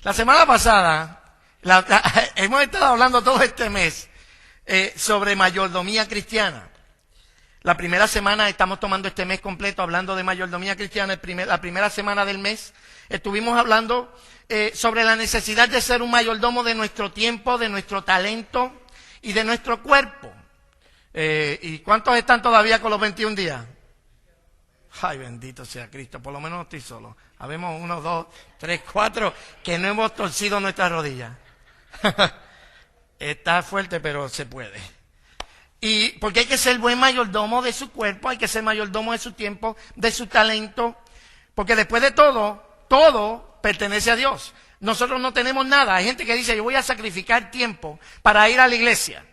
La semana pasada hemos estado hablando todo este mes sobre mayordomía cristiana. La primera semana estamos tomando este mes completo hablando de mayordomía cristiana. La primera semana del mes estuvimos hablando sobre la necesidad de ser un mayordomo de nuestro tiempo, de nuestro talento y de nuestro cuerpo. ¿Y cuántos están todavía con los 21 días? Ay, bendito sea Cristo, por lo menos no estoy solo. Habemos 1, 2, 3, 4 que no hemos torcido nuestras rodillas. Está fuerte, pero se puede. Y porque hay que ser buen mayordomo de su cuerpo, hay que ser mayordomo de su tiempo, de su talento, porque después de todo, todo pertenece a Dios. Nosotros no tenemos nada. Hay gente que dice, yo voy a sacrificar tiempo para ir a la iglesia.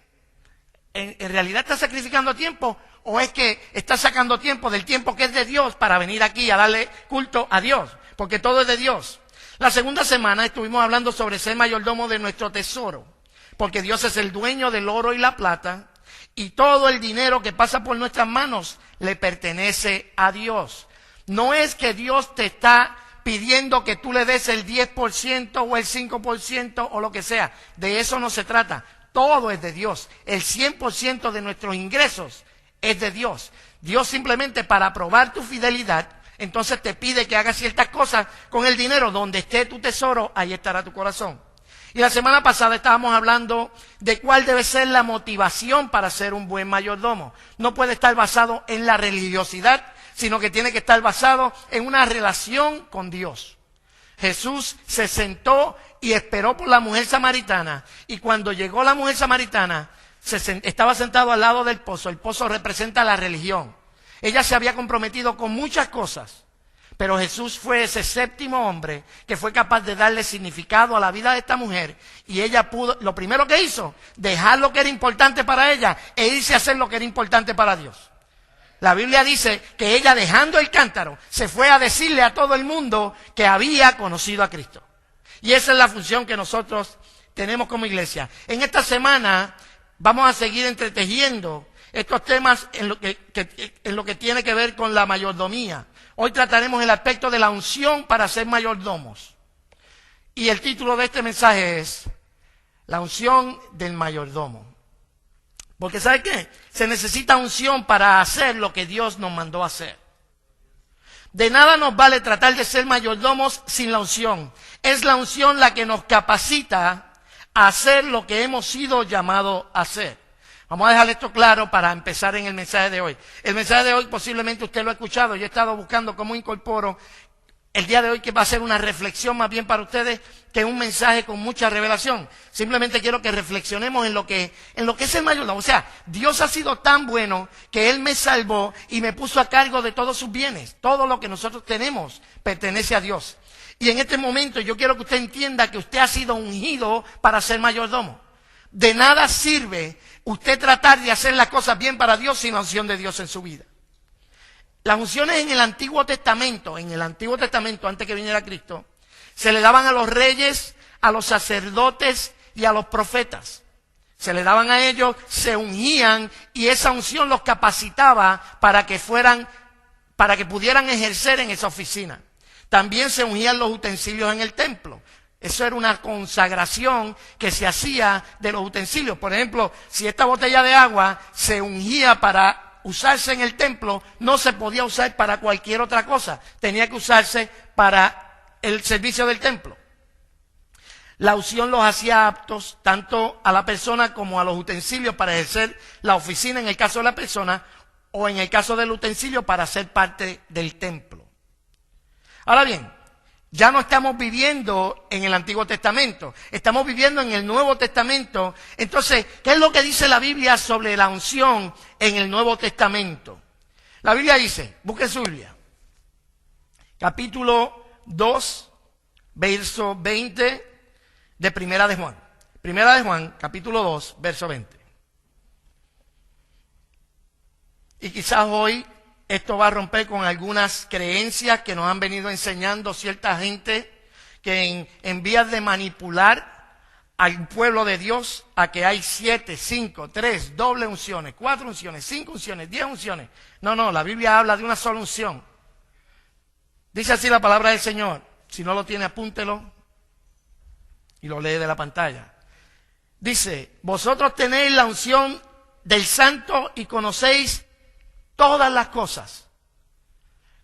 ¿En realidad está sacrificando tiempo? ¿O es que está sacando tiempo del tiempo que es de Dios para venir aquí a darle culto a Dios? Porque todo es de Dios. La segunda semana estuvimos hablando sobre ser mayordomo de nuestro tesoro. Porque Dios es el dueño del oro y la plata. Y todo el dinero que pasa por nuestras manos le pertenece a Dios. No es que Dios te está pidiendo que tú le des el 10% o el 5% o lo que sea. De eso no se trata. Todo es de Dios. El 100% de nuestros ingresos es de Dios. Dios simplemente para probar tu fidelidad, entonces te pide que hagas ciertas cosas con el dinero. Donde esté tu tesoro, ahí estará tu corazón. Y la semana pasada estábamos hablando de cuál debe ser la motivación para ser un buen mayordomo. No puede estar basado en la religiosidad, sino que tiene que estar basado en una relación con Dios. Jesús se sentó y esperó por la mujer samaritana. Y cuando llegó la mujer samaritana, estaba sentado al lado del pozo. El pozo representa la religión. Ella se había comprometido con muchas cosas. Pero Jesús fue ese séptimo hombre que fue capaz de darle significado a la vida de esta mujer. Y ella pudo, lo primero que hizo, dejar lo que era importante para ella e irse a hacer lo que era importante para Dios. La Biblia dice que ella, dejando el cántaro, se fue a decirle a todo el mundo que había conocido a Cristo. Y esa es la función que nosotros tenemos como iglesia. En esta semana vamos a seguir entretejiendo estos temas en lo que tiene que ver con la mayordomía. Hoy trataremos el aspecto de la unción para ser mayordomos. Y el título de este mensaje es la unción del mayordomo. Porque ¿sabe qué? Se necesita unción para hacer lo que Dios nos mandó a hacer. De nada nos vale tratar de ser mayordomos sin la unción. Es la unción la que nos capacita a hacer lo que hemos sido llamados a hacer. Vamos a dejar esto claro para empezar en el mensaje de hoy. El mensaje de hoy posiblemente usted lo ha escuchado. Yo he estado buscando cómo incorporo el día de hoy, que va a ser una reflexión más bien para ustedes que un mensaje con mucha revelación. Simplemente quiero que reflexionemos en lo que es el mayordomo. O sea, Dios ha sido tan bueno que Él me salvó y me puso a cargo de todos sus bienes. Todo lo que nosotros tenemos pertenece a Dios. Y en este momento yo quiero que usted entienda que usted ha sido ungido para ser mayordomo. De nada sirve usted tratar de hacer las cosas bien para Dios sin la unción de Dios en su vida. Las unciones en el Antiguo Testamento, antes que viniera Cristo, se le daban a los reyes, a los sacerdotes y a los profetas. Se le daban a ellos, se ungían y esa unción los capacitaba para que pudieran ejercer en esa oficina. También se ungían los utensilios en el templo. Eso era una consagración que se hacía de los utensilios. Por ejemplo, si esta botella de agua se ungía para usarse en el templo, no se podía usar para cualquier otra cosa. Tenía que usarse para el servicio del templo. La unción los hacía aptos tanto a la persona como a los utensilios para ejercer la oficina en el caso de la persona, o en el caso del utensilio para ser parte del templo. Ahora bien, ya no estamos viviendo en el Antiguo Testamento, estamos viviendo en el Nuevo Testamento. Entonces, ¿qué es lo que dice la Biblia sobre la unción en el Nuevo Testamento? La Biblia dice, busque su Biblia, capítulo 2, verso 20 de Primera de Juan. Primera de Juan, capítulo 2, verso 20. Y quizás hoy esto va a romper con algunas creencias que nos han venido enseñando cierta gente que en vías de manipular al pueblo de Dios a que hay 7, 5, 3, doble unciones, 4 unciones, 5 unciones, 10 unciones. No, la Biblia habla de una sola unción. Dice así la palabra del Señor. Si no lo tiene, apúntelo. Y lo lee de la pantalla. Dice, vosotros tenéis la unción del Santo y conocéis todas las cosas.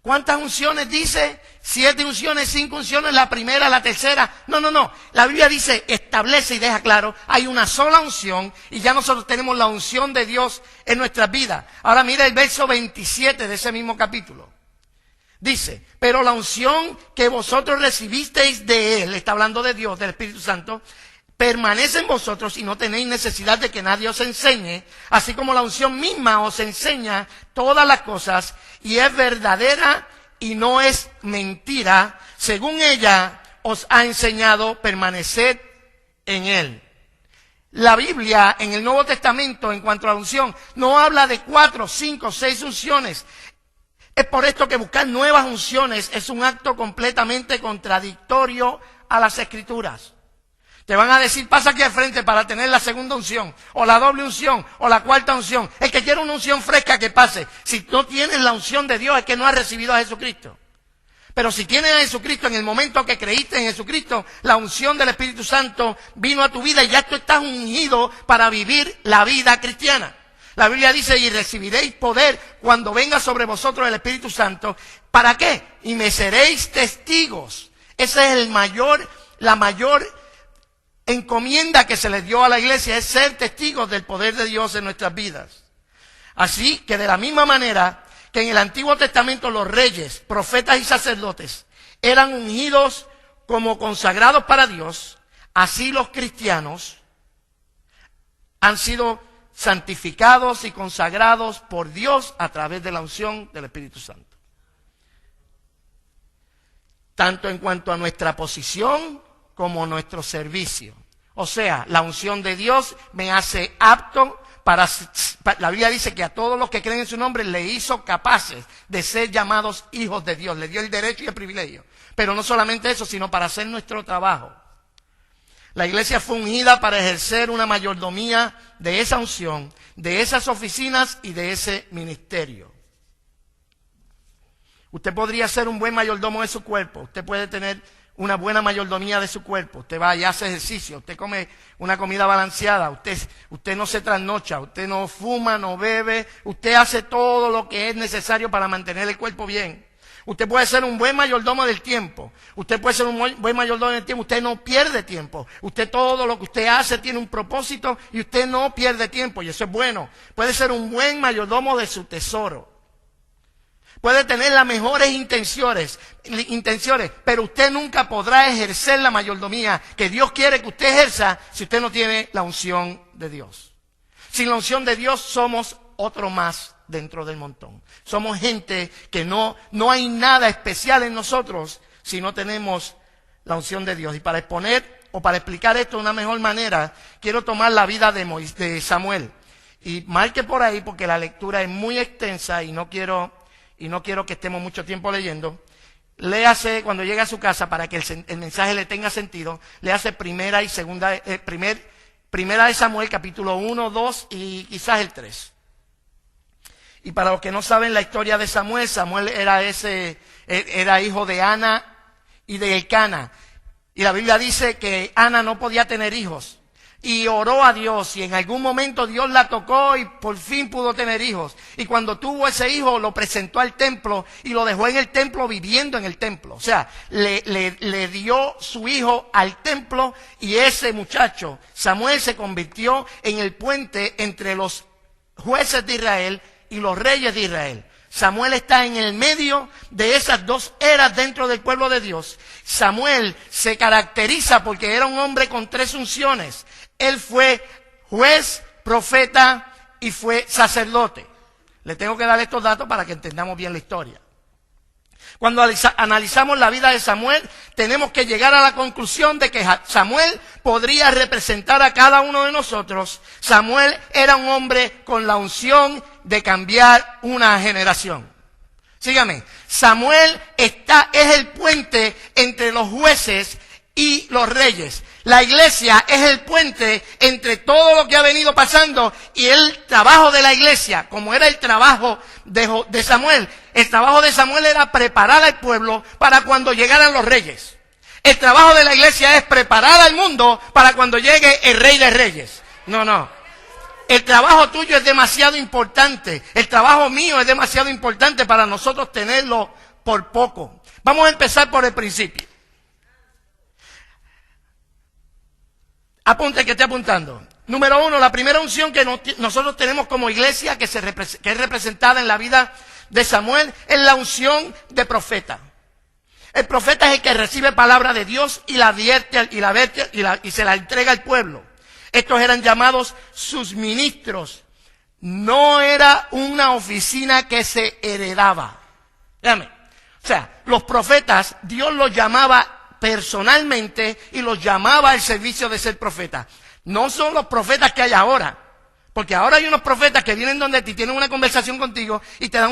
¿Cuántas unciones dice? 7 unciones, 5 unciones, la primera, la tercera. No. La Biblia dice, establece y deja claro, hay una sola unción y ya nosotros tenemos la unción de Dios en nuestras vidas. Ahora mira el verso 27 de ese mismo capítulo. Dice, pero la unción que vosotros recibisteis de Él, está hablando de Dios, del Espíritu Santo, permanece en vosotros y no tenéis necesidad de que nadie os enseñe, así como la unción misma os enseña todas las cosas y es verdadera y no es mentira. Según ella os ha enseñado, permaneced en Él. La Biblia en el Nuevo Testamento en cuanto a la unción no habla de 4, 5, 6 unciones. Es por esto que buscar nuevas unciones es un acto completamente contradictorio a las Escrituras. Te van a decir, pasa aquí al frente para tener la segunda unción, o la doble unción, o la cuarta unción. El que quiere una unción fresca, que pase. Si no tienes la unción de Dios, es que no has recibido a Jesucristo. Pero si tienes a Jesucristo, en el momento que creíste en Jesucristo, la unción del Espíritu Santo vino a tu vida y ya tú estás ungido para vivir la vida cristiana. La Biblia dice, y recibiréis poder cuando venga sobre vosotros el Espíritu Santo. ¿Para qué? Y me seréis testigos. Esa es la mayor encomienda que se le dio a la iglesia, es ser testigos del poder de Dios en nuestras vidas. Así que de la misma manera que en el Antiguo Testamento los reyes, profetas y sacerdotes eran ungidos como consagrados para Dios, así los cristianos han sido santificados y consagrados por Dios a través de la unción del Espíritu Santo. Tanto en cuanto a nuestra posición como nuestro servicio. O sea, la unción de Dios me hace apto para... La Biblia dice que a todos los que creen en su nombre le hizo capaces de ser llamados hijos de Dios. Le dio el derecho y el privilegio. Pero no solamente eso, sino para hacer nuestro trabajo. La iglesia fue ungida para ejercer una mayordomía de esa unción, de esas oficinas y de ese ministerio. Usted podría ser un buen mayordomo de su cuerpo. Usted puede tener una buena mayordomía de su cuerpo. Usted va y hace ejercicio. Usted come una comida balanceada. Usted no se trasnocha. Usted no fuma, no bebe. Usted hace todo lo que es necesario para mantener el cuerpo bien. Usted puede ser un buen mayordomo del tiempo. Usted puede ser un buen mayordomo del tiempo. Usted no pierde tiempo. Usted todo lo que usted hace tiene un propósito y usted no pierde tiempo. Y eso es bueno. Puede ser un buen mayordomo de su tesoro. Puede tener las mejores intenciones, pero usted nunca podrá ejercer la mayordomía que Dios quiere que usted ejerza si usted no tiene la unción de Dios. Sin la unción de Dios somos otro más dentro del montón. Somos gente que no hay nada especial en nosotros si no tenemos la unción de Dios. Y para exponer o para explicar esto de una mejor manera, quiero tomar la vida de Samuel. Y marque por ahí porque la lectura es muy extensa y no quiero que estemos mucho tiempo leyendo. Léase cuando llegue a su casa para que el mensaje le tenga sentido. Léase primera de Samuel, capítulo 1, 2 y quizás el 3. Y para los que no saben la historia de Samuel, Samuel era hijo de Ana y de Elcana. Y la Biblia dice que Ana no podía tener hijos. Y oró a Dios y en algún momento Dios la tocó y por fin pudo tener hijos. Y cuando tuvo ese hijo lo presentó al templo y lo dejó en el templo viviendo en el templo. O sea, le dio su hijo al templo y ese muchacho, Samuel, se convirtió en el puente entre los jueces de Israel y los reyes de Israel. Samuel está en el medio de esas dos eras dentro del pueblo de Dios. Samuel se caracteriza porque era un hombre con 3 unciones. Él fue juez, profeta y fue sacerdote. Le tengo que dar estos datos para que entendamos bien la historia. Cuando analizamos la vida de Samuel, tenemos que llegar a la conclusión de que Samuel podría representar a cada uno de nosotros. Samuel era un hombre con la unción de cambiar una generación. Sígame, Samuel es el puente entre los jueces y los reyes. La iglesia es el puente entre todo lo que ha venido pasando y el trabajo de la iglesia, como era el trabajo de Samuel. El trabajo de Samuel era preparar al pueblo para cuando llegaran los reyes. El trabajo de la iglesia es preparar al mundo para cuando llegue el Rey de Reyes. No. El trabajo tuyo es demasiado importante. El trabajo mío es demasiado importante para nosotros tenerlo por poco. Vamos a empezar por el principio. Apunte que esté apuntando. Número 1, la primera unción que nosotros tenemos como iglesia, que es representada en la vida de Samuel, es la unción de profeta. El profeta es el que recibe palabra de Dios y la advierte y se la entrega al pueblo. Estos eran llamados sus ministros. No era una oficina que se heredaba. Dígame. O sea, los profetas, Dios los llamaba personalmente y los llamaba al servicio de ser profeta. No son los profetas que hay ahora. Porque ahora hay unos profetas que vienen donde ti, tienen una conversación contigo y te dan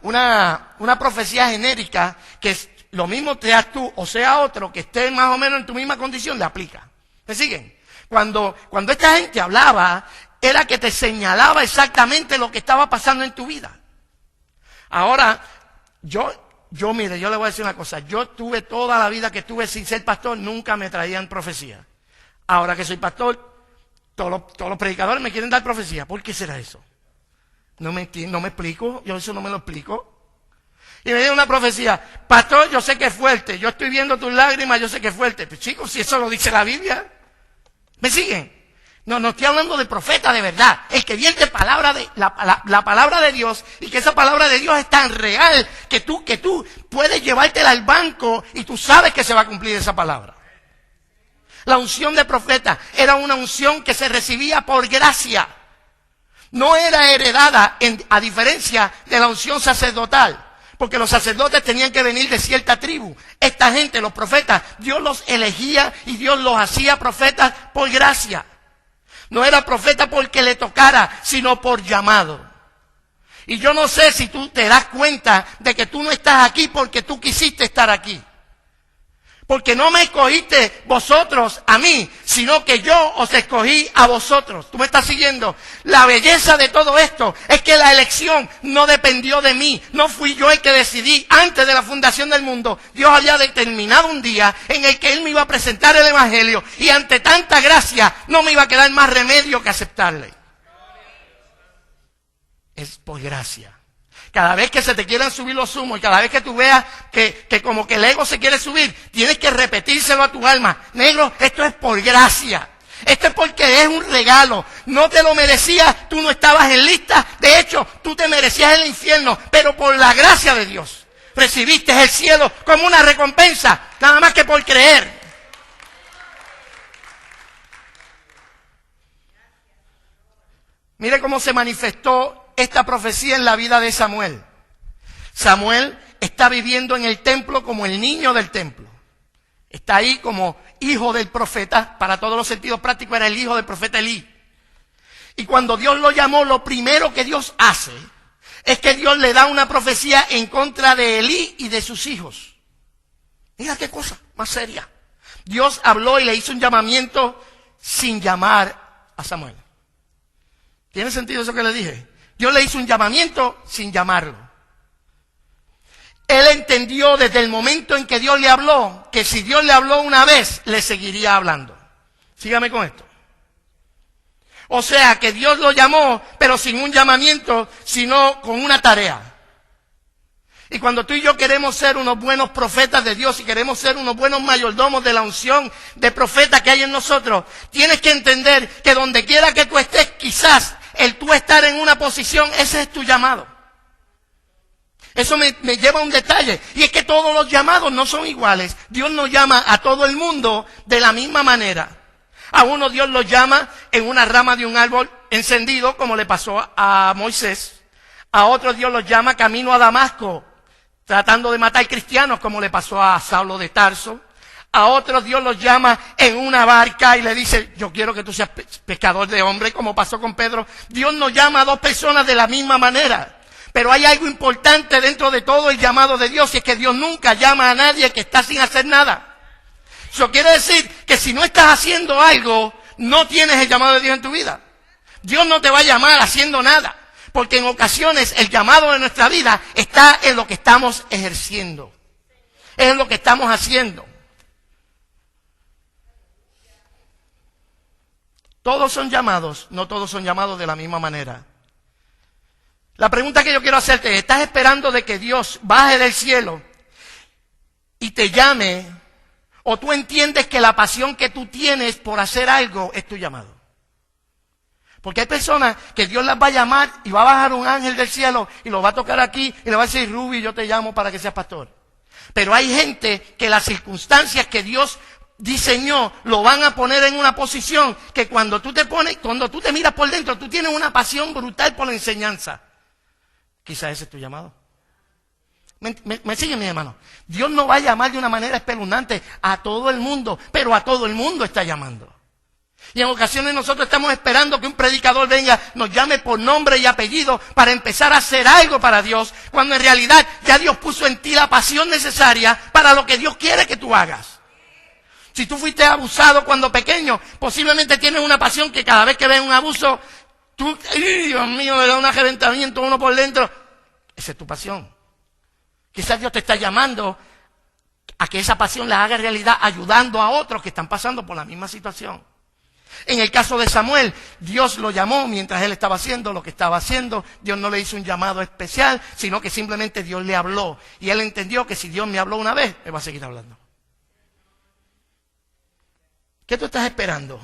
una profecía genérica que es lo mismo seas tú o sea otro que esté más o menos en tu misma condición, le aplica. ¿Me siguen? Cuando esta gente hablaba, era que te señalaba exactamente lo que estaba pasando en tu vida. Ahora, mire, yo le voy a decir una cosa. Yo tuve toda la vida que estuve sin ser pastor, nunca me traían profecía. Ahora que soy pastor, todos los predicadores me quieren dar profecía. ¿Por qué será eso? No me explico, yo eso no me lo explico. Y me dio una profecía, pastor, yo sé que es fuerte, yo estoy viendo tus lágrimas, yo sé que es fuerte. Pues chicos, si eso lo dice la Biblia, ¿me siguen? No estoy hablando de profeta de verdad, el que viene la palabra de Dios, y que esa palabra de Dios es tan real que tú puedes llevártela al banco y tú sabes que se va a cumplir esa palabra. La unción de profeta era una unción que se recibía por gracia. No era heredada, a diferencia de la unción sacerdotal. Porque los sacerdotes tenían que venir de cierta tribu. Esta gente, los profetas, Dios los elegía y Dios los hacía profetas por gracia. No era profeta porque le tocara, sino por llamado. Y yo no sé si tú te das cuenta de que tú no estás aquí porque tú quisiste estar aquí. Porque no me escogiste vosotros a mí, sino que yo os escogí a vosotros. ¿Tú me estás siguiendo? La belleza de todo esto es que la elección no dependió de mí. No fui yo el que decidí antes de la fundación del mundo. Dios había determinado un día en el que Él me iba a presentar el Evangelio. Y ante tanta gracia no me iba a quedar más remedio que aceptarle. Es por gracia. Cada vez que se te quieran subir los humos y cada vez que tú veas que como que el ego se quiere subir, tienes que repetírselo a tu alma. Negro, esto es por gracia. Esto es porque es un regalo. No te lo merecías, tú no estabas en lista. De hecho, tú te merecías el infierno. Pero por la gracia de Dios, recibiste el cielo como una recompensa. Nada más que por creer. Mire cómo se manifestó esta profecía en la vida de Samuel. Samuel está viviendo en el templo como el niño del templo. Está ahí como hijo del profeta, para todos los sentidos prácticos era el hijo del profeta Elí. Y cuando Dios lo llamó, lo primero que Dios hace es que Dios le da una profecía en contra de Elí y de sus hijos. Mira qué cosa más seria. Dios habló y le hizo un llamamiento sin llamar a Samuel. ¿Tiene sentido eso que le dije? Dios le hizo un llamamiento sin llamarlo. Él entendió desde el momento en que Dios le habló, que si Dios le habló una vez, le seguiría hablando. Sígame con esto. O sea, que Dios lo llamó, pero sin un llamamiento, sino con una tarea. Y cuando tú y yo queremos ser unos buenos profetas de Dios y queremos ser unos buenos mayordomos de la unción de profeta que hay en nosotros, tienes que entender que donde quiera que tú estés, quizás el tú estar en una posición, ese es tu llamado. Eso me lleva a un detalle, y es que todos los llamados no son iguales. Dios no llama a todo el mundo de la misma manera. A uno Dios lo llama en una rama de un árbol encendido, como le pasó a Moisés. A otro Dios los llama camino a Damasco, tratando de matar cristianos, como le pasó a Saulo de Tarso. A otros Dios los llama en una barca y le dice, yo quiero que tú seas pescador de hombres, como pasó con Pedro. Dios no llama a dos personas de la misma manera. Pero hay algo importante dentro de todo el llamado de Dios, y es que Dios nunca llama a nadie que está sin hacer nada. Eso quiere decir que si no estás haciendo algo, no tienes el llamado de Dios en tu vida. Dios no te va a llamar haciendo nada, porque en ocasiones el llamado de nuestra vida está en lo que estamos ejerciendo. es lo que estamos haciendo. Todos son llamados, no todos son llamados de la misma manera. La pregunta que yo quiero hacerte, ¿estás esperando de que Dios baje del cielo y te llame? ¿O tú entiendes que la pasión que tú tienes por hacer algo es tu llamado? Porque hay personas que Dios las va a llamar y va a bajar un ángel del cielo y lo va a tocar aquí y le va a decir, Ruby, yo te llamo para que seas pastor. Pero hay gente que las circunstancias que Dios diseñó lo van a poner en una posición que cuando tú te miras por dentro, tú tienes una pasión brutal por la enseñanza. Quizás ese es tu llamado. ¿Me siguen, mis hermanos? Dios no va a llamar de una manera espeluznante a todo el mundo, pero a todo el mundo está llamando. Y en ocasiones nosotros estamos esperando que un predicador venga, nos llame por nombre y apellido para empezar a hacer algo para Dios, cuando en realidad ya Dios puso en ti la pasión necesaria para lo que Dios quiere que tú hagas. Si tú fuiste abusado cuando pequeño, posiblemente tienes una pasión que cada vez que ves un abuso, tú, Dios mío, le da un arreventamiento uno por dentro. Esa es tu pasión. Quizás Dios te está llamando a que esa pasión la haga realidad ayudando a otros que están pasando por la misma situación. En el caso de Samuel, Dios lo llamó mientras él estaba haciendo lo que estaba haciendo. Dios no le hizo un llamado especial, sino que simplemente Dios le habló. Y él entendió que si Dios me habló una vez, me va a seguir hablando. ¿Qué tú estás esperando?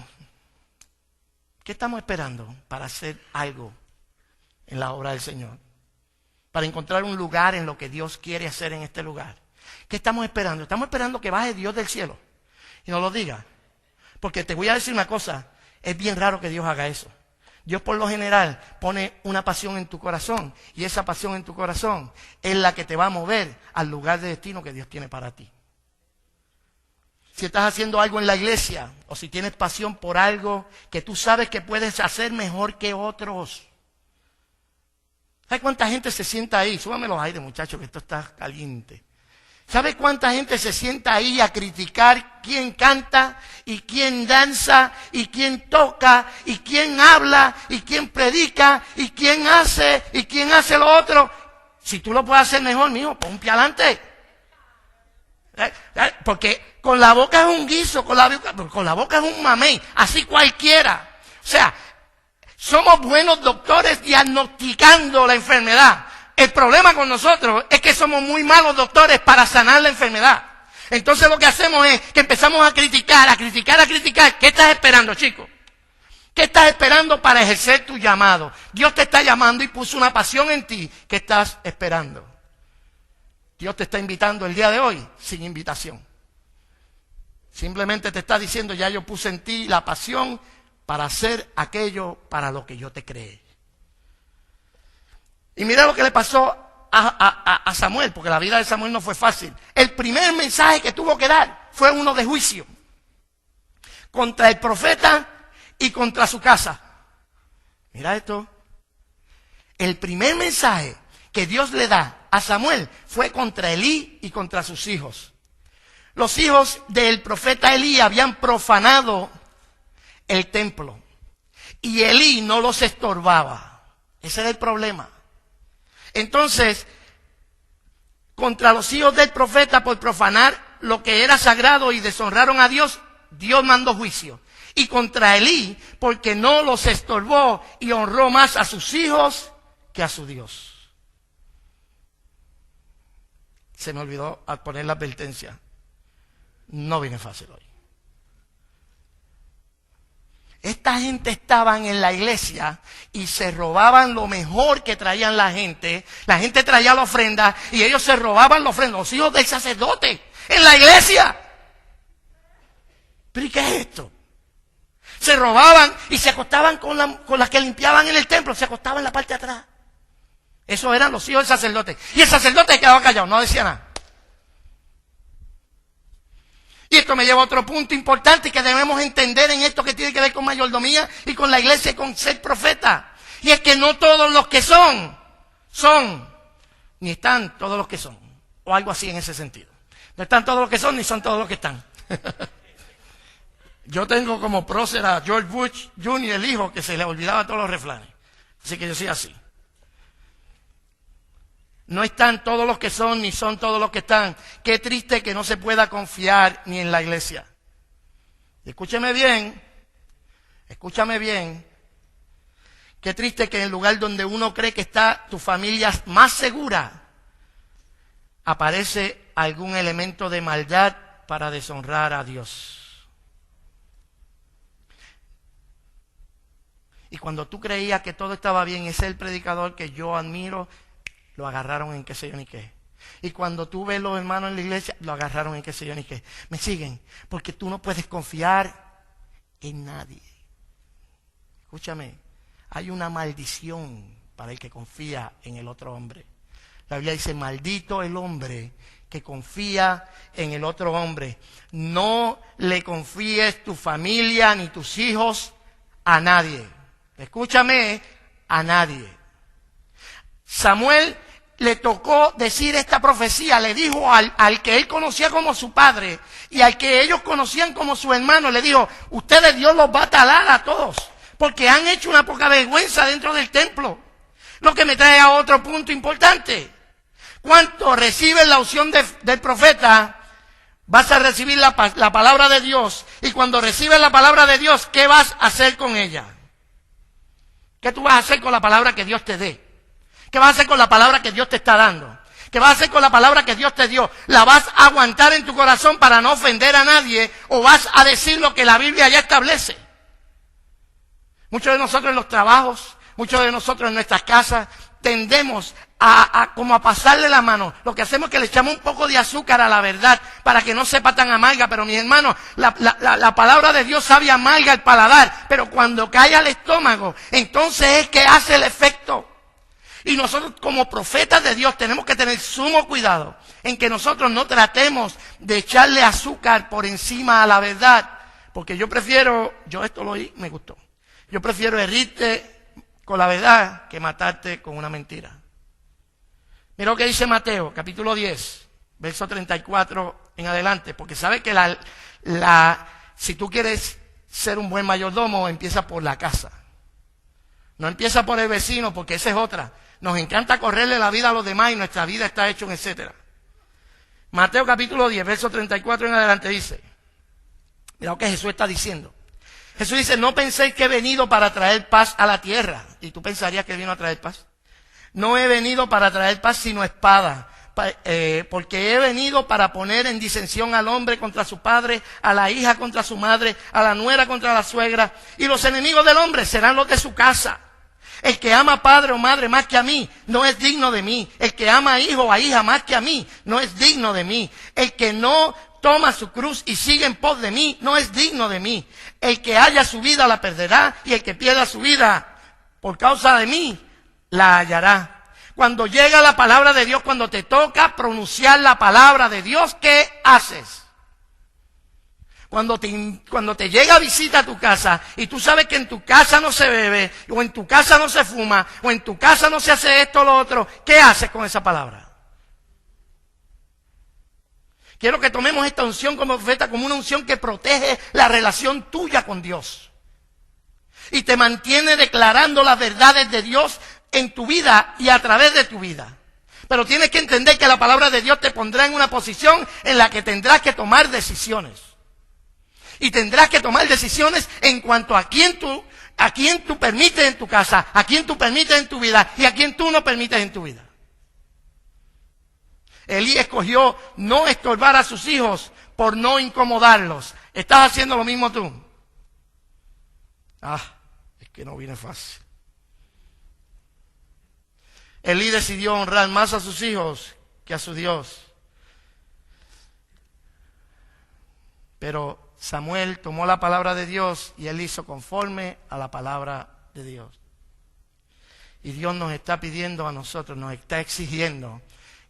¿Qué estamos esperando para hacer algo en la obra del Señor? Para encontrar un lugar en lo que Dios quiere hacer en este lugar. ¿Qué estamos esperando? Estamos esperando que baje Dios del cielo y nos lo diga. Porque te voy a decir una cosa, es bien raro que Dios haga eso. Dios por lo general pone una pasión en tu corazón y esa pasión en tu corazón es la que te va a mover al lugar de destino que Dios tiene para ti. Si estás haciendo algo en la iglesia o si tienes pasión por algo que tú sabes que puedes hacer mejor que otros. ¿Sabes cuánta gente se sienta ahí? Súbame los aires, muchachos, que esto está caliente. ¿Sabe cuánta gente se sienta ahí a criticar quién canta y quién danza y quién toca y quién habla y quién predica y quién hace lo otro? Si tú lo puedes hacer mejor, mijo, pon un pie adelante. Porque con la boca es un guiso, con la boca es un mamey, así cualquiera. O sea, somos buenos doctores diagnosticando la enfermedad. El problema con nosotros es que somos muy malos doctores para sanar la enfermedad. Entonces lo que hacemos es que empezamos a criticar. ¿Qué estás esperando, chico? ¿Qué estás esperando para ejercer tu llamado? Dios te está llamando y puso una pasión en ti. ¿Qué estás esperando? Dios te está invitando el día de hoy sin invitación. Simplemente te está diciendo, ya yo puse en ti la pasión para hacer aquello para lo que yo te creé. Y mira lo que le pasó a Samuel, porque la vida de Samuel no fue fácil. El primer mensaje que tuvo que dar fue uno de juicio contra el profeta y contra su casa. Mira esto. El primer mensaje que Dios le da a Samuel fue contra Elí y contra sus hijos. Los hijos del profeta Elí habían profanado el templo y Elí no los estorbaba. Ese era el problema. Entonces, contra los hijos del profeta por profanar lo que era sagrado y deshonraron a Dios, Dios mandó juicio. Y contra Elí, porque no los estorbó y honró más a sus hijos que a su Dios. Se me olvidó poner la advertencia. No viene fácil hoy. Esta gente estaban en la iglesia y se robaban lo mejor que traían la gente. La gente traía la ofrenda y ellos se robaban la ofrenda. Los hijos del sacerdote en la iglesia. ¿Pero y qué es esto? Se robaban y se acostaban con las que limpiaban en el templo. Se acostaban en la parte de atrás. Esos eran los hijos del sacerdote. Y el sacerdote quedaba callado, no decía nada. Y esto me lleva a otro punto importante que debemos entender en esto que tiene que ver con mayordomía y con la iglesia y con ser profeta. Y es que no todos los que son, ni están todos los que son. O algo así en ese sentido. No están todos los que son, ni son todos los que están. Yo tengo como prócer a George Bush Jr., el hijo, que se le olvidaba todos los refranes. Así que yo soy así. No están todos los que son, ni son todos los que están. Qué triste que no se pueda confiar ni en la iglesia. Y escúcheme bien. Qué triste que en el lugar donde uno cree que está tu familia más segura, aparece algún elemento de maldad para deshonrar a Dios. Y cuando tú creías que todo estaba bien, ese es el predicador que yo admiro, lo agarraron en qué sé yo ni qué. Y cuando tú ves los hermanos en la iglesia, lo agarraron en qué sé yo ni qué. Me siguen, porque tú no puedes confiar en nadie. Escúchame, hay una maldición para el que confía en el otro hombre. La Biblia dice, maldito el hombre que confía en el otro hombre. No le confíes tu familia ni tus hijos a nadie. Escúchame, a nadie. Samuel le tocó decir esta profecía, le dijo al que él conocía como su padre y al que ellos conocían como su hermano, le dijo, ustedes Dios los va a talar a todos, porque han hecho una poca vergüenza dentro del templo. Lo que me trae a otro punto importante. Cuando recibes la unción del profeta, vas a recibir la palabra de Dios, y cuando recibes la palabra de Dios, ¿qué vas a hacer con ella? ¿Qué tú vas a hacer con la palabra que Dios te dé? ¿Qué vas a hacer con la palabra que Dios te está dando? ¿Qué vas a hacer con la palabra que Dios te dio? ¿La vas a aguantar en tu corazón para no ofender a nadie o vas a decir lo que la Biblia ya establece? Muchos de nosotros en los trabajos, muchos de nosotros en nuestras casas, tendemos como a pasarle la mano. Lo que hacemos es que le echamos un poco de azúcar a la verdad para que no sepa tan amarga. Pero mis hermanos, la palabra de Dios sabe amarga el paladar, pero cuando cae al estómago, entonces es que hace el efecto. Y nosotros como profetas de Dios tenemos que tener sumo cuidado en que nosotros no tratemos de echarle azúcar por encima a la verdad. Porque yo esto lo oí, me gustó. Yo prefiero herirte con la verdad que matarte con una mentira. Mira lo que dice Mateo, capítulo 10, verso 34 en adelante. Porque sabe que si tú quieres ser un buen mayordomo, empieza por la casa. No empieza por el vecino, porque esa es otra. Nos encanta correrle la vida a los demás y nuestra vida está hecha en etcétera. Mateo capítulo 10, verso 34 en adelante dice, mira lo que Jesús está diciendo. Jesús dice, no penséis que he venido para traer paz a la tierra. Y tú pensarías que vino a traer paz. No he venido para traer paz sino espada. Porque he venido para poner en disensión al hombre contra su padre, a la hija contra su madre, a la nuera contra la suegra. Y los enemigos del hombre serán los de su casa. El que ama a padre o madre más que a mí, no es digno de mí. El que ama a hijo o a hija más que a mí, no es digno de mí. El que no toma su cruz y sigue en pos de mí, no es digno de mí. El que haya su vida la perderá, y el que pierda su vida por causa de mí, la hallará. Cuando llega la palabra de Dios, cuando te toca pronunciar la palabra de Dios, ¿qué haces? Cuando te llega visita a tu casa y tú sabes que en tu casa no se bebe, o en tu casa no se fuma, o en tu casa no se hace esto o lo otro, ¿qué haces con esa palabra? Quiero que tomemos esta unción como profeta como una unción que protege la relación tuya con Dios y te mantiene declarando las verdades de Dios en tu vida y a través de tu vida. Pero tienes que entender que la palabra de Dios te pondrá en una posición en la que tendrás que tomar decisiones. Y tendrás que tomar decisiones en cuanto a quién tú permites en tu casa, a quién tú permites en tu vida y a quién tú no permites en tu vida. Elí escogió no estorbar a sus hijos por no incomodarlos. ¿Estás haciendo lo mismo tú? Es que no viene fácil. Elí decidió honrar más a sus hijos que a su Dios. Pero Samuel tomó la palabra de Dios y él hizo conforme a la palabra de Dios. Y Dios nos está pidiendo a nosotros, nos está exigiendo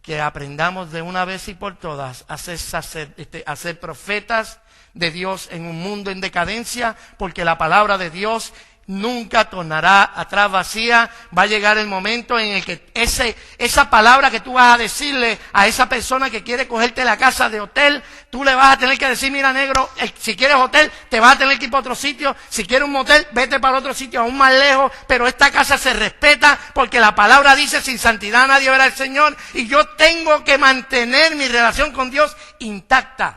que aprendamos de una vez y por todas a ser profetas de Dios en un mundo en decadencia, porque la palabra de Dios nunca tornará atrás vacía. Va a llegar el momento en el que esa palabra que tú vas a decirle a esa persona que quiere cogerte la casa de hotel, tú le vas a tener que decir, mira negro, si quieres hotel, te vas a tener que ir para otro sitio. Si quieres un motel, vete para otro sitio aún más lejos. Pero esta casa se respeta porque la palabra dice, sin santidad nadie verá al Señor. Y yo tengo que mantener mi relación con Dios intacta.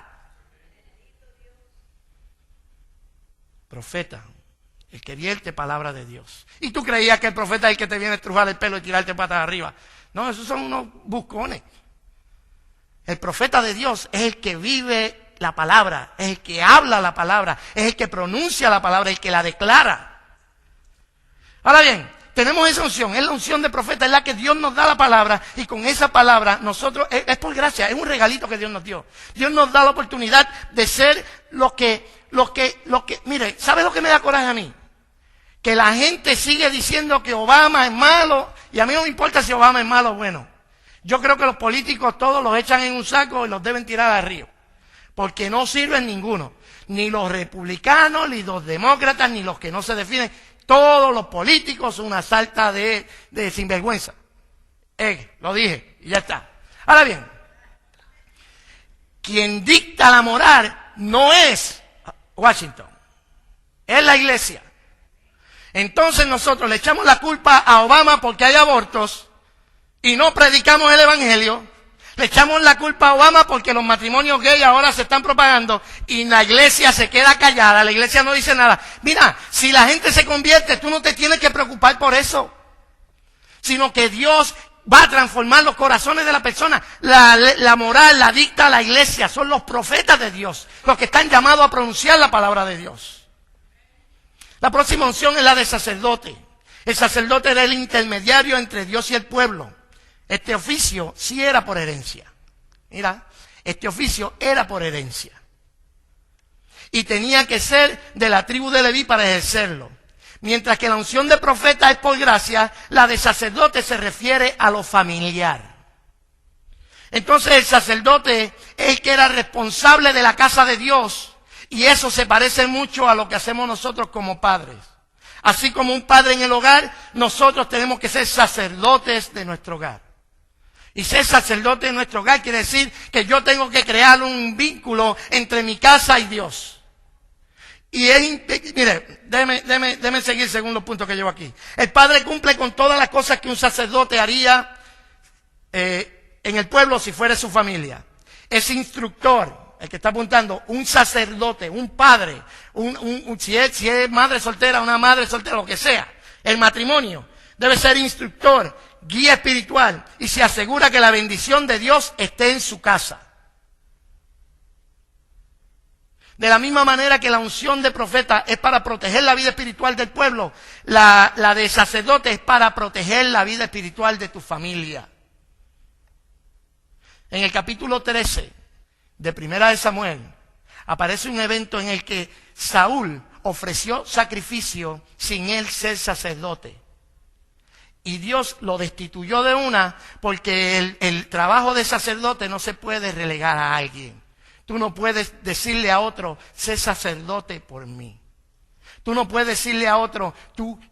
Profeta, el que vierte palabra de Dios. Y tú creías que el profeta es el que te viene a estrujar el pelo y tirarte patas arriba. No, esos son unos buscones. El profeta de Dios es el que vive la palabra, es el que habla la palabra, es el que pronuncia la palabra, el que la declara. Ahora bien, tenemos esa unción, es la unción de profeta, es la que Dios nos da la palabra, y con esa palabra nosotros, es por gracia, es un regalito que Dios nos dio. Dios nos da la oportunidad de ser mire, ¿sabe lo que me da coraje a mí? Que la gente sigue diciendo que Obama es malo, y a mí no me importa si Obama es malo o bueno. Yo creo que los políticos todos los echan en un saco y los deben tirar al río, porque no sirven ninguno, ni los republicanos, ni los demócratas, ni los que no se definen. Todos los políticos son una sarta de sinvergüenza. Lo dije y ya está. Ahora bien, quien dicta la moral no es Washington, es la iglesia. Entonces nosotros le echamos la culpa a Obama porque hay abortos y no predicamos el evangelio. Le echamos la culpa a Obama porque los matrimonios gay ahora se están propagando y la iglesia se queda callada, la iglesia no dice nada. Mira, si la gente se convierte, tú no te tienes que preocupar por eso, sino que Dios va a transformar los corazones de la persona. La moral la dicta la iglesia, son los profetas de Dios, los que están llamados a pronunciar la palabra de Dios. La próxima unción es la de sacerdote. El sacerdote era el intermediario entre Dios y el pueblo. Este oficio sí era por herencia. Mira, este oficio era por herencia. Y tenía que ser de la tribu de Leví para ejercerlo. Mientras que la unción de profeta es por gracia, la de sacerdote se refiere a lo familiar. Entonces el sacerdote es el que era responsable de la casa de Dios. Y eso se parece mucho a lo que hacemos nosotros como padres. Así como un padre en el hogar, nosotros tenemos que ser sacerdotes de nuestro hogar. Y ser sacerdote de nuestro hogar quiere decir que yo tengo que crear un vínculo entre mi casa y Dios. Y mire, déjeme seguir según los puntos que llevo aquí. El padre cumple con todas las cosas que un sacerdote haría en el pueblo si fuera su familia. Es instructor, el que está apuntando, un sacerdote, un padre, si es madre soltera, una madre soltera, lo que sea. El matrimonio debe ser instructor, guía espiritual, y se asegura que la bendición de Dios esté en su casa. De la misma manera que la unción de profeta es para proteger la vida espiritual del pueblo, la de sacerdote es para proteger la vida espiritual de tu familia. En el capítulo 13 de Primera de Samuel aparece un evento en el que Saúl ofreció sacrificio sin él ser sacerdote. Y Dios lo destituyó de una porque el trabajo de sacerdote no se puede relegar a alguien. Tú no puedes decirle a otro, sé sacerdote por mí. Tú no puedes decirle a otro,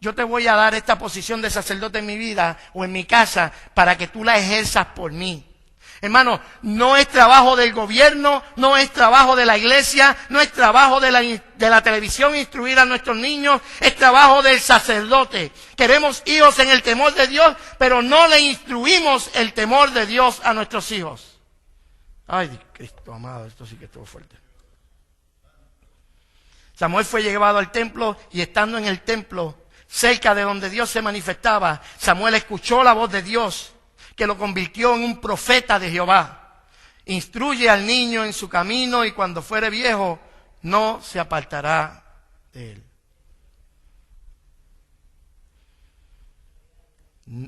yo te voy a dar esta posición de sacerdote en mi vida o en mi casa para que tú la ejerzas por mí. Hermano, no es trabajo del gobierno, no es trabajo de la iglesia, no es trabajo de la televisión instruir a nuestros niños, es trabajo del sacerdote. Queremos hijos en el temor de Dios, pero no le instruimos el temor de Dios a nuestros hijos. Ay, Cristo amado, esto sí que estuvo fuerte. Samuel fue llevado al templo y estando en el templo, cerca de donde Dios se manifestaba, Samuel escuchó la voz de Dios, que lo convirtió en un profeta de Jehová. Instruye al niño en su camino y cuando fuere viejo no se apartará de él.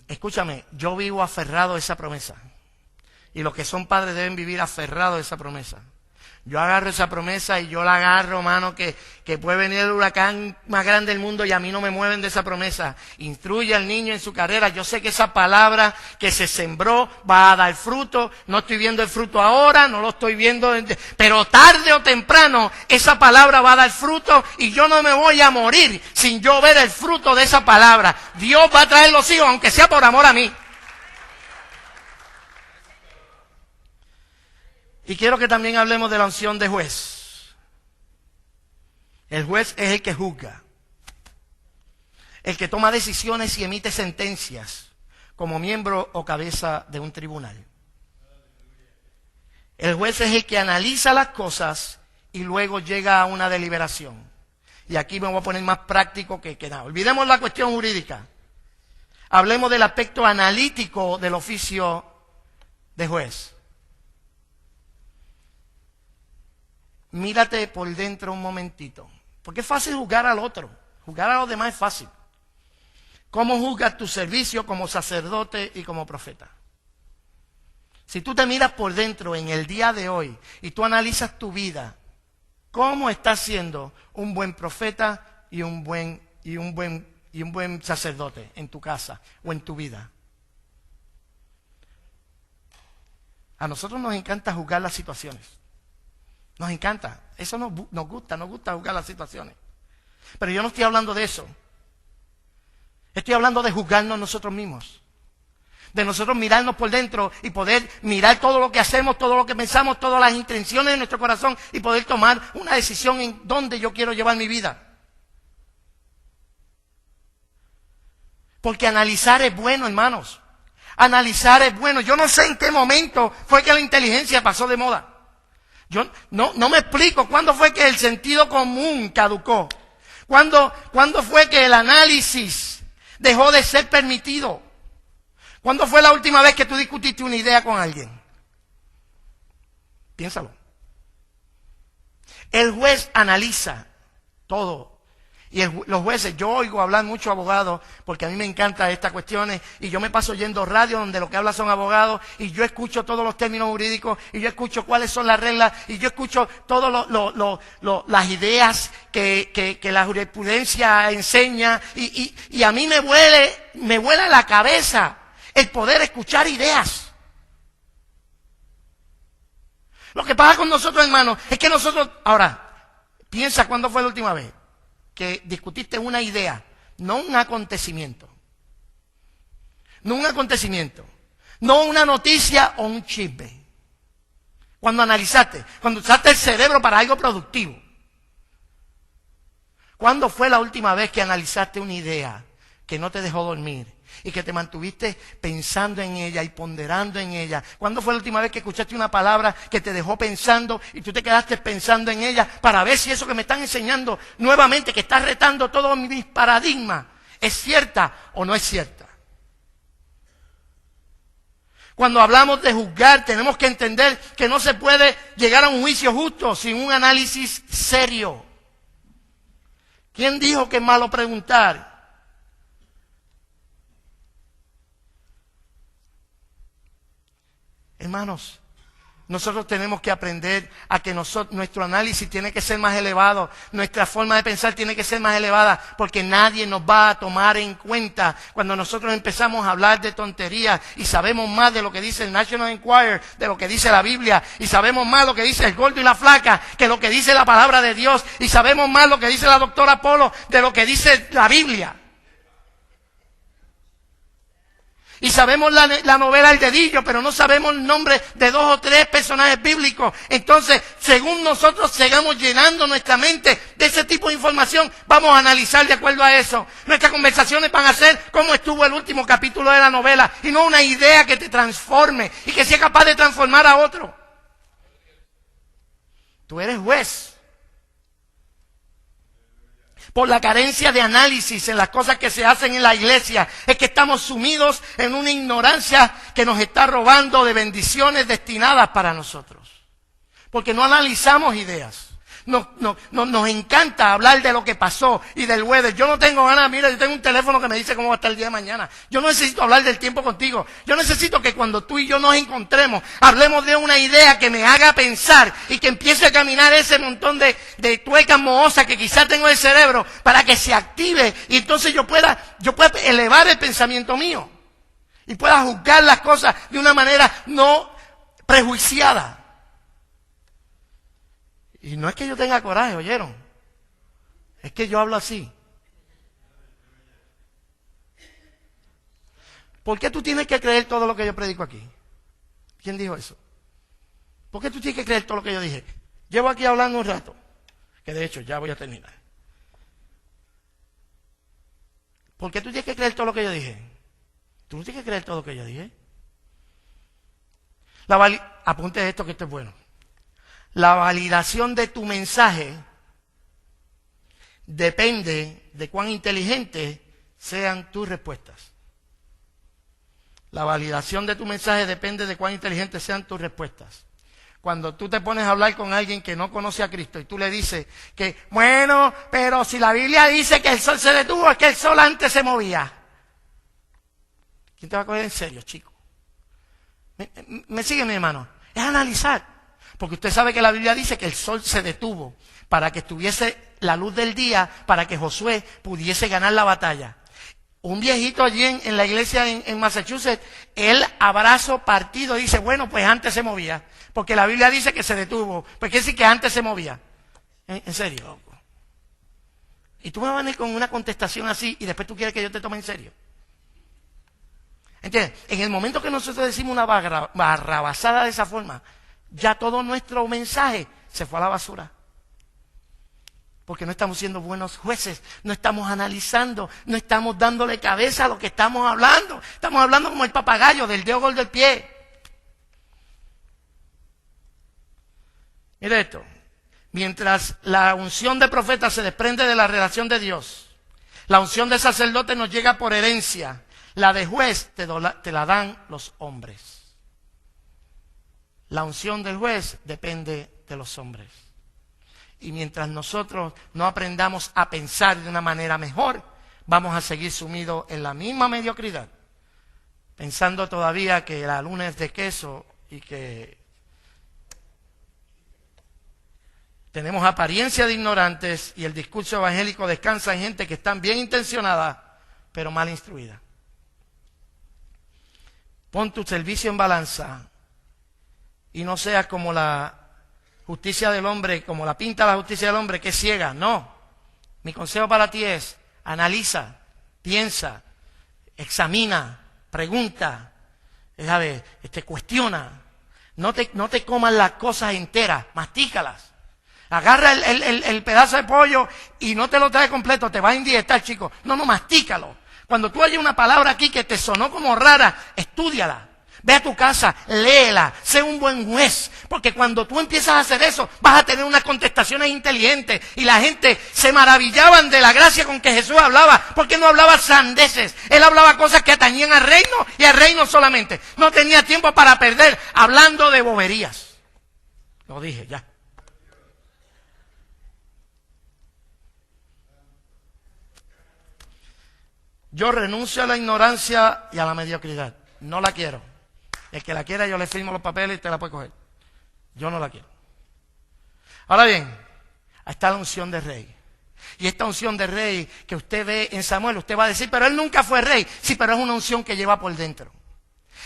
Escúchame, yo vivo aferrado a esa promesa. Y los que son padres deben vivir aferrados a esa promesa. Yo agarro esa promesa y yo la agarro, hermano, que puede venir el huracán más grande del mundo y a mí no me mueven de esa promesa. Instruye al niño en su carrera. Yo sé que esa palabra que se sembró va a dar fruto. No estoy viendo el fruto ahora, no lo estoy viendo, pero tarde o temprano esa palabra va a dar fruto y yo no me voy a morir sin yo ver el fruto de esa palabra. Dios va a traer los hijos, aunque sea por amor a mí. Y quiero que también hablemos de la unción de juez. El juez es el que juzga, el que toma decisiones y emite sentencias como miembro o cabeza de un tribunal. El juez es el que analiza las cosas y luego llega a una deliberación. Y aquí me voy a poner más práctico que nada. Olvidemos la cuestión jurídica. Hablemos del aspecto analítico del oficio de juez. Mírate por dentro un momentito. Porque es fácil juzgar al otro. Juzgar a los demás es fácil. ¿Cómo juzgas tu servicio como sacerdote y como profeta? Si tú te miras por dentro en el día de hoy y tú analizas tu vida, ¿cómo estás siendo un buen profeta y un buen sacerdote en tu casa o en tu vida? A nosotros nos encanta juzgar las situaciones. Nos encanta, eso nos gusta juzgar las situaciones. Pero yo no estoy hablando de eso. Estoy hablando de juzgarnos nosotros mismos. De nosotros mirarnos por dentro y poder mirar todo lo que hacemos, todo lo que pensamos, todas las intenciones de nuestro corazón y poder tomar una decisión en dónde yo quiero llevar mi vida. Porque analizar es bueno, hermanos. Analizar es bueno. Yo no sé en qué momento fue que la inteligencia pasó de moda. Yo no me explico cuándo fue que el sentido común caducó. ¿Cuándo fue que el análisis dejó de ser permitido? ¿Cuándo fue la última vez que tú discutiste una idea con alguien? Piénsalo. El juez analiza todo. Y los jueces, yo oigo hablar mucho abogados, porque a mí me encantan estas cuestiones, y yo me paso yendo radio donde lo que habla son abogados, y yo escucho todos los términos jurídicos, y yo escucho cuáles son las reglas, y yo escucho todas las ideas que la jurisprudencia enseña, y a mí me vuela la cabeza el poder escuchar ideas. Lo que pasa con nosotros, hermanos, es que nosotros, ahora, piensa cuándo fue la última vez que discutiste una idea, no un acontecimiento. No un acontecimiento. No una noticia o un chisme. Cuando analizaste, cuando usaste el cerebro para algo productivo. ¿Cuándo fue la última vez que analizaste una idea que no te dejó dormir y que te mantuviste pensando en ella y ponderando en ella? ¿Cuándo fue la última vez que escuchaste una palabra que te dejó pensando y tú te quedaste pensando en ella para ver si eso que me están enseñando nuevamente, que está retando todos mis paradigmas, es cierta o no es cierta? Cuando hablamos de juzgar, tenemos que entender que no se puede llegar a un juicio justo sin un análisis serio. ¿Quién dijo que es malo preguntar? Hermanos, nosotros tenemos que aprender a que nuestro análisis tiene que ser más elevado, nuestra forma de pensar tiene que ser más elevada, porque nadie nos va a tomar en cuenta cuando nosotros empezamos a hablar de tonterías y sabemos más de lo que dice el National Enquirer, de lo que dice la Biblia, y sabemos más lo que dice el gordo y la flaca que lo que dice la palabra de Dios, y sabemos más lo que dice la doctora Polo de lo que dice la Biblia. Y sabemos la novela El Dedillo, pero no sabemos el nombre de 2 o 3 personajes bíblicos. Entonces, según nosotros sigamos llenando nuestra mente de ese tipo de información, vamos a analizar de acuerdo a eso. Nuestras conversaciones van a ser cómo estuvo el último capítulo de la novela, y no una idea que te transforme y que sea capaz de transformar a otro. Tú eres juez. Por la carencia de análisis en las cosas que se hacen en la iglesia, es que estamos sumidos en una ignorancia que nos está robando de bendiciones destinadas para nosotros. Porque no analizamos ideas, nos encanta hablar de lo que pasó y del weather. Yo no tengo ganas, mira, yo tengo un teléfono que me dice cómo va a estar el día de mañana. Yo no necesito hablar del tiempo contigo. Yo necesito que cuando tú y yo nos encontremos, hablemos de una idea que me haga pensar y que empiece a caminar ese montón de tuercas mohosas que quizás tengo en el cerebro para que se active y entonces yo pueda elevar el pensamiento mío y pueda juzgar las cosas de una manera no prejuiciada. Y no es que yo tenga coraje, ¿oyeron? Es que yo hablo así. ¿Por qué tú tienes que creer todo lo que yo predico aquí? ¿Quién dijo eso? ¿Por qué tú tienes que creer todo lo que yo dije? Llevo aquí hablando un rato, que de hecho ya voy a terminar. ¿Por qué tú tienes que creer todo lo que yo dije? Tú no tienes que creer todo lo que yo dije. Apunte esto, que esto es bueno. La validación de tu mensaje depende de cuán inteligentes sean tus respuestas. La validación de tu mensaje depende de cuán inteligentes sean tus respuestas. Cuando tú te pones a hablar con alguien que no conoce a Cristo y tú le dices que, bueno, pero si la Biblia dice que el sol se detuvo, es que el sol antes se movía. ¿Quién te va a coger en serio, chico? ¿Me sigue, mi hermano? Es analizar. Porque usted sabe que la Biblia dice que el sol se detuvo para que estuviese la luz del día, para que Josué pudiese ganar la batalla. Un viejito allí en la iglesia en Massachusetts, él abrazo partido dice, bueno, pues antes se movía. Porque la Biblia dice que se detuvo. Pues quiere decir que antes se movía. En serio, loco. Y tú me vas a venir con una contestación así y después tú quieres que yo te tome en serio. ¿Entiendes? En el momento que nosotros decimos una barrabasada de esa forma, ya todo nuestro mensaje se fue a la basura. Porque no estamos siendo buenos jueces, no estamos analizando, no estamos dándole cabeza a lo que estamos hablando. Estamos hablando como el papagayo, del dedo gol del pie. Mire esto. Mientras la unción de profeta se desprende de la relación de Dios, la unción de sacerdote nos llega por herencia. La de juez te la dan los hombres. La unción del juez depende de los hombres. Y mientras nosotros no aprendamos a pensar de una manera mejor, vamos a seguir sumidos en la misma mediocridad, pensando todavía que la luna es de queso y que tenemos apariencia de ignorantes y el discurso evangélico descansa en gente que están bien intencionada, pero mal instruida. Pon tu servicio en balanza y no seas como la justicia del hombre, como la pinta la justicia del hombre, que es ciega. No. Mi consejo para ti es, analiza, piensa, examina, pregunta, cuestiona. No te comas las cosas enteras, mastícalas. Agarra el pedazo de pollo y no te lo trae completo, te va a indigestar, chico. No, mastícalo. Cuando tú hayas una palabra aquí que te sonó como rara, estúdiala. Ve a tu casa, léela, sé un buen juez, porque cuando tú empiezas a hacer eso, vas a tener unas contestaciones inteligentes, y la gente se maravillaban de la gracia con que Jesús hablaba, porque no hablaba sandeces, él hablaba cosas que atañían al reino, y al reino solamente, no tenía tiempo para perder, hablando de boberías. Lo dije ya. Yo renuncio a la ignorancia y a la mediocridad, no la quiero. El que la quiera, yo le firmo los papeles y te la puede coger. Yo no la quiero. Ahora bien, ahí está la unción de rey. Y esta unción de rey que usted ve en Samuel, usted va a decir, pero él nunca fue rey. Sí, pero es una unción que lleva por dentro.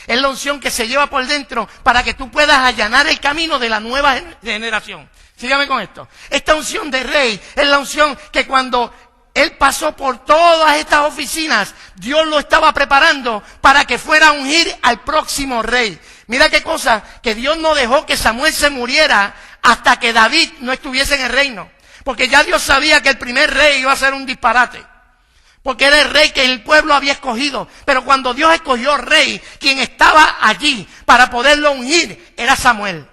Es la unción que se lleva por dentro para que tú puedas allanar el camino de la nueva generación. Sígame con esto. Esta unción de rey es la unción que cuando él pasó por todas estas oficinas, Dios lo estaba preparando para que fuera a ungir al próximo rey. Mira qué cosa, que Dios no dejó que Samuel se muriera hasta que David no estuviese en el reino. Porque ya Dios sabía que el primer rey iba a ser un disparate. Porque era el rey que el pueblo había escogido. Pero cuando Dios escogió rey, quien estaba allí para poderlo ungir era Samuel.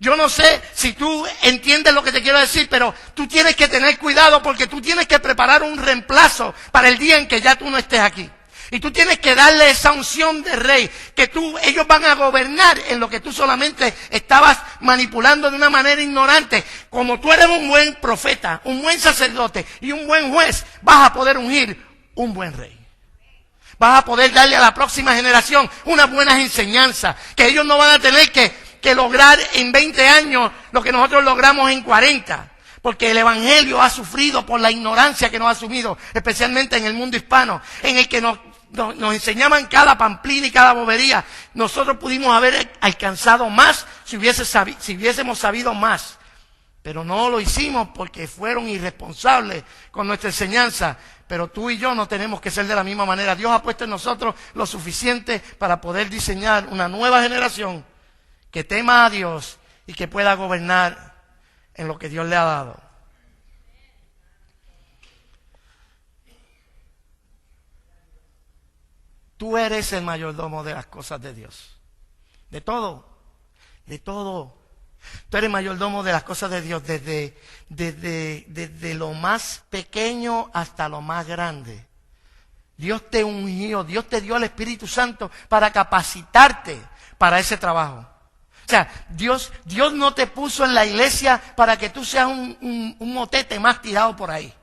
Yo no sé si tú entiendes lo que te quiero decir, pero tú tienes que tener cuidado porque tú tienes que preparar un reemplazo para el día en que ya tú no estés aquí. Y tú tienes que darle esa unción de rey, que ellos van a gobernar en lo que tú solamente estabas manipulando de una manera ignorante. Como tú eres un buen profeta, un buen sacerdote y un buen juez, vas a poder ungir un buen rey. Vas a poder darle a la próxima generación unas buenas enseñanzas, que ellos no van a tener que lograr en 20 años lo que nosotros logramos en 40. Porque el evangelio ha sufrido por la ignorancia que nos ha sumido, especialmente en el mundo hispano, en el que nos enseñaban cada pamplina y cada bobería. Nosotros pudimos haber alcanzado más si hubiésemos sabido más. Pero no lo hicimos porque fueron irresponsables con nuestra enseñanza. Pero tú y yo no tenemos que ser de la misma manera. Dios ha puesto en nosotros lo suficiente para poder diseñar una nueva generación que tema a Dios y que pueda gobernar en lo que Dios le ha dado. Tú eres el mayordomo de las cosas de Dios. De todo. De todo. Tú eres mayordomo de las cosas de Dios desde lo más pequeño hasta lo más grande. Dios te ungió, Dios te dio el Espíritu Santo para capacitarte para ese trabajo. O sea, Dios no te puso en la iglesia para que tú seas un motete más tirado por ahí.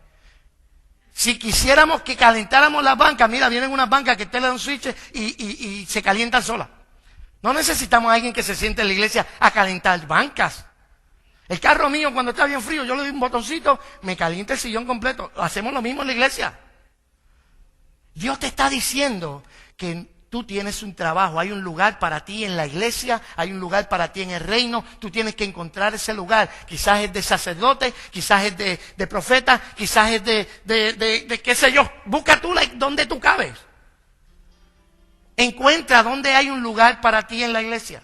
Si quisiéramos que calentáramos las bancas, mira, vienen unas bancas que usted le da un switch y se calientan solas. No necesitamos a alguien que se siente en la iglesia a calentar bancas. El carro mío, cuando está bien frío, yo le doy un botoncito, me calienta el sillón completo. Hacemos lo mismo en la iglesia. Dios te está diciendo que tú tienes un trabajo, hay un lugar para ti en la iglesia, hay un lugar para ti en el reino, tú tienes que encontrar ese lugar. Quizás es de sacerdote, quizás es de profeta, quizás es de qué sé yo. Busca tú donde tú cabes. Encuentra dónde hay un lugar para ti en la iglesia.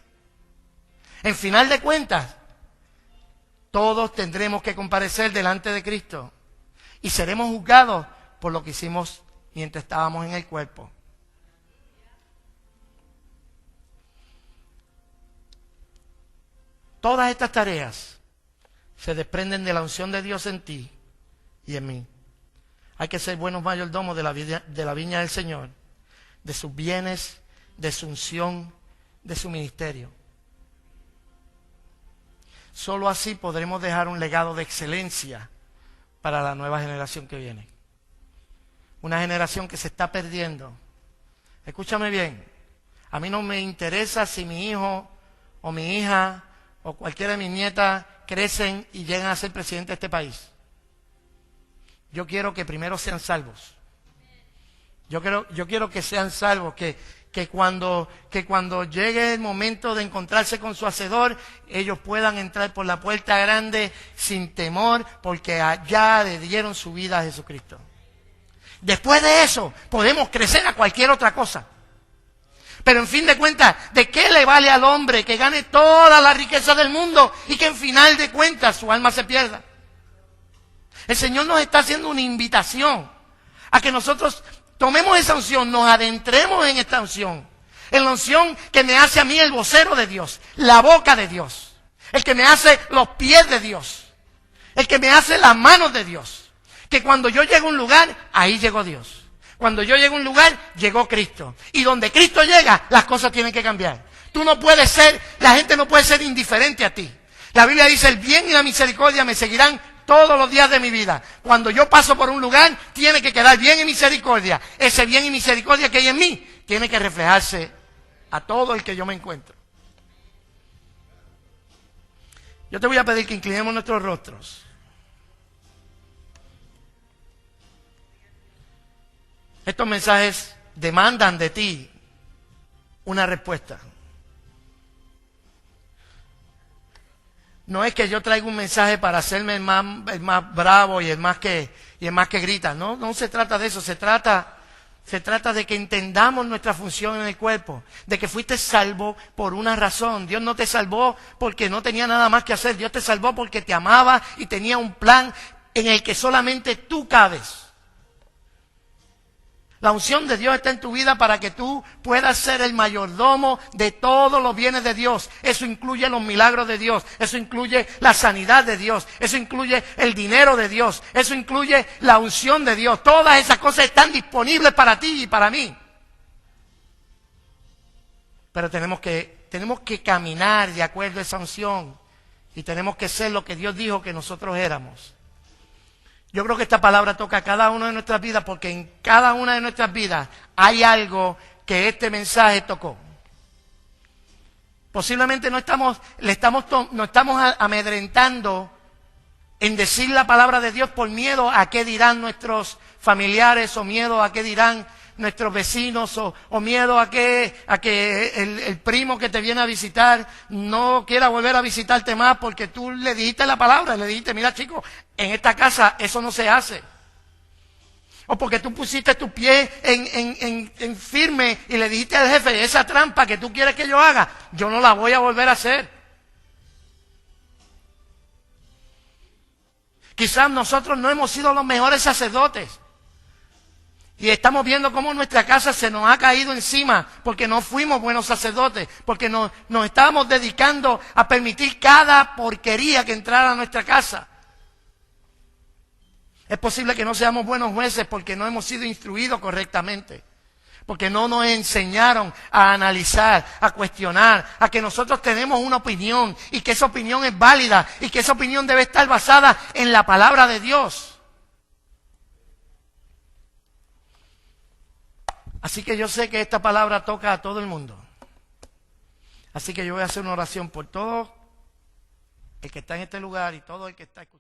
En final de cuentas, todos tendremos que comparecer delante de Cristo y seremos juzgados por lo que hicimos mientras estábamos en el cuerpo. Todas estas tareas se desprenden de la unción de Dios en ti y en mí. Hay que ser buenos mayordomos de la viña del Señor, de sus bienes, de su unción, de su ministerio. Solo así podremos dejar un legado de excelencia para la nueva generación que viene. Una generación que se está perdiendo. Escúchame bien, a mí no me interesa si mi hijo o mi hija o cualquiera de mis nietas crecen y llegan a ser presidente de este país. Yo quiero que primero sean salvos. Yo quiero que sean salvos, que cuando llegue el momento de encontrarse con su Hacedor, ellos puedan entrar por la puerta grande sin temor, porque allá le dieron su vida a Jesucristo. Después de eso, podemos crecer a cualquier otra cosa. Pero en fin de cuentas, ¿de qué le vale al hombre que gane toda la riqueza del mundo y que en final de cuentas su alma se pierda? El Señor nos está haciendo una invitación a que nosotros tomemos esa unción, nos adentremos en esta unción. En la unción que me hace a mí el vocero de Dios, la boca de Dios, el que me hace los pies de Dios, el que me hace las manos de Dios. Que cuando yo llego a un lugar, ahí llegó Dios. Cuando yo llego a un lugar, llegó Cristo. Y donde Cristo llega, las cosas tienen que cambiar. La gente no puede ser indiferente a ti. La Biblia dice, el bien y la misericordia me seguirán todos los días de mi vida. Cuando yo paso por un lugar, tiene que quedar bien y misericordia. Ese bien y misericordia que hay en mí, tiene que reflejarse a todo el que yo me encuentro. Yo te voy a pedir que inclinemos nuestros rostros. Estos mensajes demandan de ti una respuesta. No es que yo traiga un mensaje para hacerme el más bravo y el más que grita. No se trata de eso. Se trata de que entendamos nuestra función en el cuerpo. De que fuiste salvo por una razón. Dios no te salvó porque no tenía nada más que hacer. Dios te salvó porque te amaba y tenía un plan en el que solamente tú cabes. La unción de Dios está en tu vida para que tú puedas ser el mayordomo de todos los bienes de Dios. Eso incluye los milagros de Dios, eso incluye la sanidad de Dios, eso incluye el dinero de Dios, eso incluye la unción de Dios. Todas esas cosas están disponibles para ti y para mí. Pero tenemos que caminar de acuerdo a esa unción y tenemos que ser lo que Dios dijo que nosotros éramos. Yo creo que esta palabra toca a cada una de nuestras vidas porque en cada una de nuestras vidas hay algo que este mensaje tocó. Posiblemente no estamos amedrentando en decir la palabra de Dios por miedo a qué dirán nuestros familiares o miedo a qué dirán nuestros vecinos o miedo a que el primo que te viene a visitar no quiera volver a visitarte más porque tú le dijiste la palabra, le dijiste, mira chico, en esta casa eso no se hace. O porque tú pusiste tu pie en firme y le dijiste al jefe, esa trampa que tú quieres que yo haga, yo no la voy a volver a hacer. Quizás nosotros no hemos sido los mejores sacerdotes. Y estamos viendo cómo nuestra casa se nos ha caído encima porque no fuimos buenos sacerdotes, porque nos estábamos dedicando a permitir cada porquería que entrara a nuestra casa. Es posible que no seamos buenos jueces porque no hemos sido instruidos correctamente, porque no nos enseñaron a analizar, a cuestionar, a que nosotros tenemos una opinión y que esa opinión es válida y que esa opinión debe estar basada en la palabra de Dios. Así que yo sé que esta palabra toca a todo el mundo. Así que yo voy a hacer una oración por todo el que está en este lugar y todo el que está escuchando.